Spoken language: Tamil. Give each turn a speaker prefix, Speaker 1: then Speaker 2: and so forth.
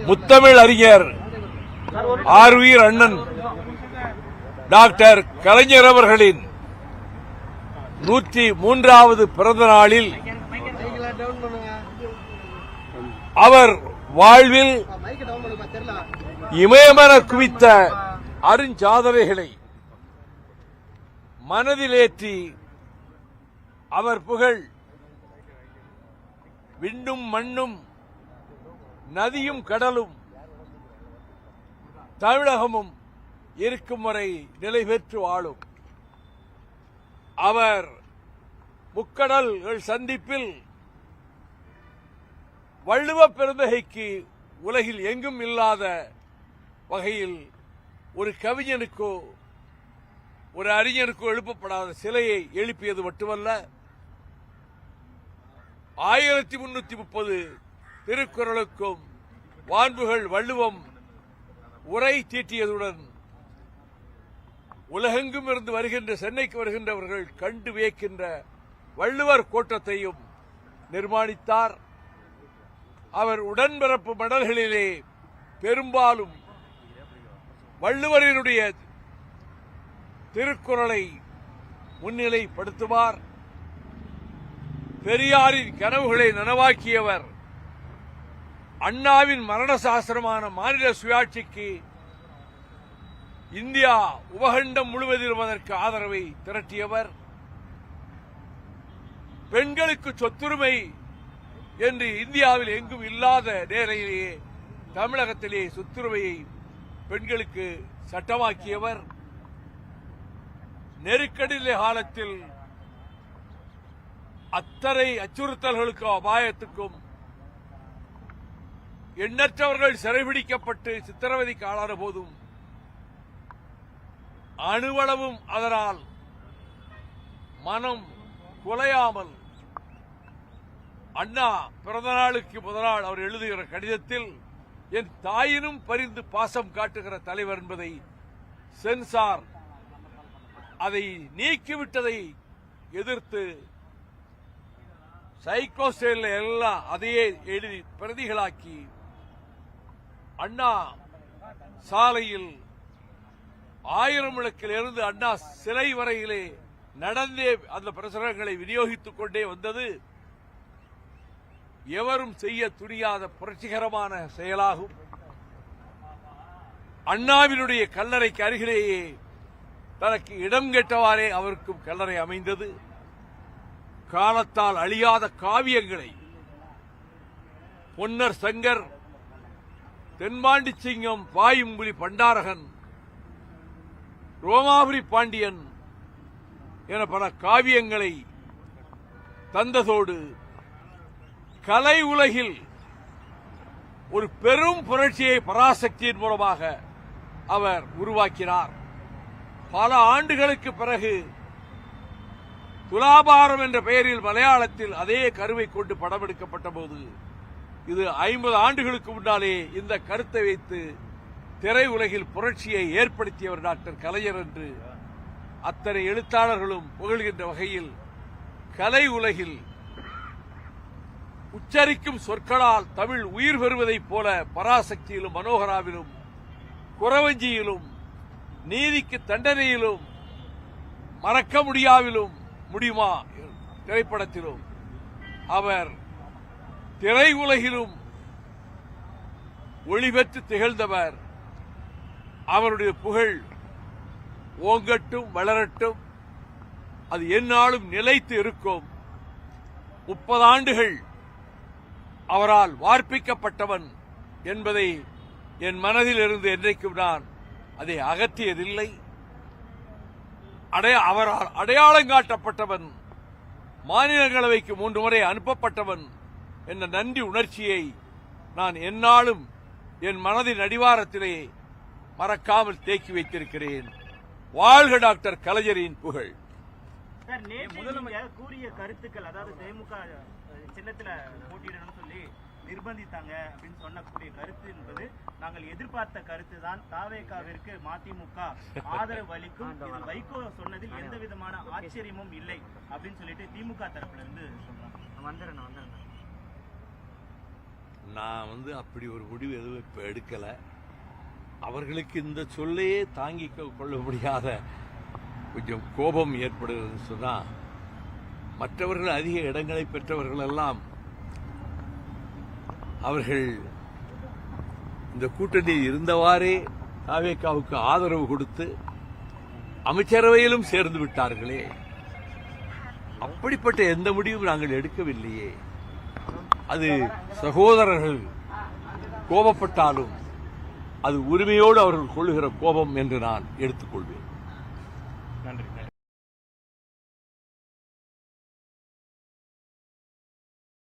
Speaker 1: முத்தமிழ் அறிஞர் ஆர்வீர் அண்ணன் டாக்டர் கலைஞர் அவர்களின் 103வது பிறந்த நாளில் அவர் வாழ்வில் இமயமென குவித்த அருஞ்சாதனைகளை மனதிலேற்றி அவர் புகழ் விண்ணும் மண்ணும் நதியும் கடலும் தமிழகமும் இருக்கும் வரை நிலை பெற்று வாழும். அவர் முக்கடல்கள் சந்திப்பில் வள்ளுவ பெருந்தகைக்கு உலகில் எங்கும் இல்லாத வகையில் ஒரு கவிஞனுக்கோ ஒரு அறிஞருக்கோ எழுப்பப்படாத சிலையை எழுப்பியது மட்டுமல்ல, 1330 திருக்குறளுக்கும் வான்புகள் வள்ளுவம் உரை தீட்டியதுடன் உலகெங்கும் இருந்து வருகின்ற சென்னைக்கு வருகின்றவர்கள் கண்டு வியக்கின்ற வள்ளுவர் கோட்டத்தையும் நிர்மாணித்தார். அவர் உடன்பிறப்பு மடல்களிலே பெரும்பாலும் வள்ளுவரினுடைய திருக்குறளை முன்னிலைப்படுத்துவார். பெரியாரின் கனவுகளை நனவாக்கியவர். அண்ணாவின் மரண சாஸ்திரமான மாநில சுயாட்சிக்கு இந்தியா உபகண்டம் முழுவதிலும் அதற்கு ஆதரவை திரட்டியவர். பெண்களுக்கு சொத்துரிமை என்று இந்தியாவில் எங்கும் இல்லாத நேரையிலேயே தமிழகத்திலே சொத்துரிமையை பெண்களுக்கு சட்டமாக்கியவர். நெருக்கடி காலத்தில் அத்தனை அச்சுறுத்தல்களுக்கும் அபாயத்துக்கும் எண்ணற்றவர்கள் சிறைபிடிக்கப்பட்டு சித்திரவதைக்கு ஆளான போதும் அணுவளவும் அதனால் மனம் குலையாமல் அண்ணா பிறந்த நாளுக்கு முதல் அவர் எழுதுகிற கடிதத்தில் என் தாயினும் பரிந்து பாசம் காட்டுகிற தலைவர் என்பதை சென்சார் அதை நீக்கிவிட்டதை எதிர்த்து சைக்கோசேல் எல்லாம் அதையே எழுதி பிரதிகளாக்கி அண்ணா சாலையில் 1000 விளக்கில் இருந்து அண்ணா சிலை வரையிலே நடந்தே அந்த பிரசுரங்களை விநியோகித்துக் கொண்டே வந்தது எவரும் செய்ய துணியாத புரட்சிகரமான செயலாகும். அண்ணாவினுடைய கல்லறைக்கு அருகிலேயே தனக்கு இடம் கேட்டவாறே அவருக்கும் கல்லறை அமைந்தது. காலத்தால் அழியாத காவியங்களை பொன்னர் சங்கர், தென்பாண்டி சிங்கம், பாயும்புலி பண்டாரகன், ரோமாபுரி பாண்டியன் என பல காவியங்களை தந்ததோடு கலை உலகில் ஒரு பெரும் புரட்சியை பராசக்தியின் மூலமாக அவர் உருவாக்கினார். பல ஆண்டுகளுக்கு பிறகு துலாபாரம் என்ற பெயரில் மலையாளத்தில் அதே கருவை கொண்டு படம் எடுக்கப்பட்ட போது இது 50 ஆண்டுகளுக்கு முன்னாலே இந்த கருத்தை வைத்து திரையுலகில் புரட்சியை ஏற்படுத்தியவர் டாக்டர் கலைஞர் என்று அத்தனை எழுத்தாளர்களும் புகழ்கின்ற வகையில் கலை உலகில் உச்சரிக்கும் சொற்களால் தமிழ் உயிர் பெறுவதைப் போல பராசக்தியிலும் மனோகராவிலும் குறவஞ்சியிலும் நீதிக்கு தண்டனையிலும் மறக்க முடியுமா திரைப்படத்திலும் அவர் திரையுலகிலும் ஒளிபெற்று திகழ்ந்தவர். அவருடைய புகழ் ஓங்கட்டும் வளரட்டும், அது எந்நாளும் நிலைத்து இருக்கும். 30 ஆண்டுகள் அவரால் வார்ப்பிக்கப்பட்டவன் என்பதை என் மனதில் இருந்து என்றைக்கும் நான் அதை அகற்றியதில்லை. அவரால் அடையாளம் காட்டப்பட்டவன், மாநிலங்களவைக்கு 3 முறை அனுப்பப்பட்டவன் என்ற நன்றி உணர்ச்சியை நான் எந்நாளும் என் மனதின் அடிவாரத்திலே மறக்காமல் தேக்கி வைத்திருக்கிறேன். வாழ்க டாக்டர் கலைஞரின் புகழ்.
Speaker 2: முதலமைச்சர் கூறிய கருத்துக்கள், அதாவது தேமுக சின்னத்தில் போட்டியிடணும் சொல்லி நிர்பந்தித்தாங்க அப்படின்னு சொன்னக்கூடிய கருத்து என்பது நாங்கள் எதிர்பார்த்த கருத்து தான். தாவேகாவிற்கு மதிமுக ஆதரவு அளிக்கும். இது வைகோ சொன்னதில் எந்த விதமான ஆச்சரியமும் இல்லை அப்படின்னு சொல்லிட்டு திமுக தரப்புல இருந்து சொல்றாங்க.
Speaker 1: நான் அப்படி ஒரு முடிவு எதுவும் இப்ப எடுக்கல. அவர்களுக்கு இந்த சொல்லையே தாங்கிக் கொள்ள முடியாத கொஞ்சம் கோபம் ஏற்படுகிறது சொன்னா, மற்றவர்கள் அதிக இடங்களை பெற்றவர்கள் எல்லாம் அவர்கள் இந்த கூட்டணியில் இருந்தவாறே தாவேகாவுக்கு ஆதரவு கொடுத்து அமைச்சரவையிலும் சேர்ந்து விட்டார்களே. அப்படிப்பட்ட எந்த முடிவும் நாங்கள் எடுக்கவில்லையே. அது சகோதரர்கள் கோபப்பட்டாலும் அது உரிமையோடு அவர்கள் கொள்ளுகிற கோபம் என்று நான் எடுத்துக்கொள்வேன்.
Speaker 2: நன்றி.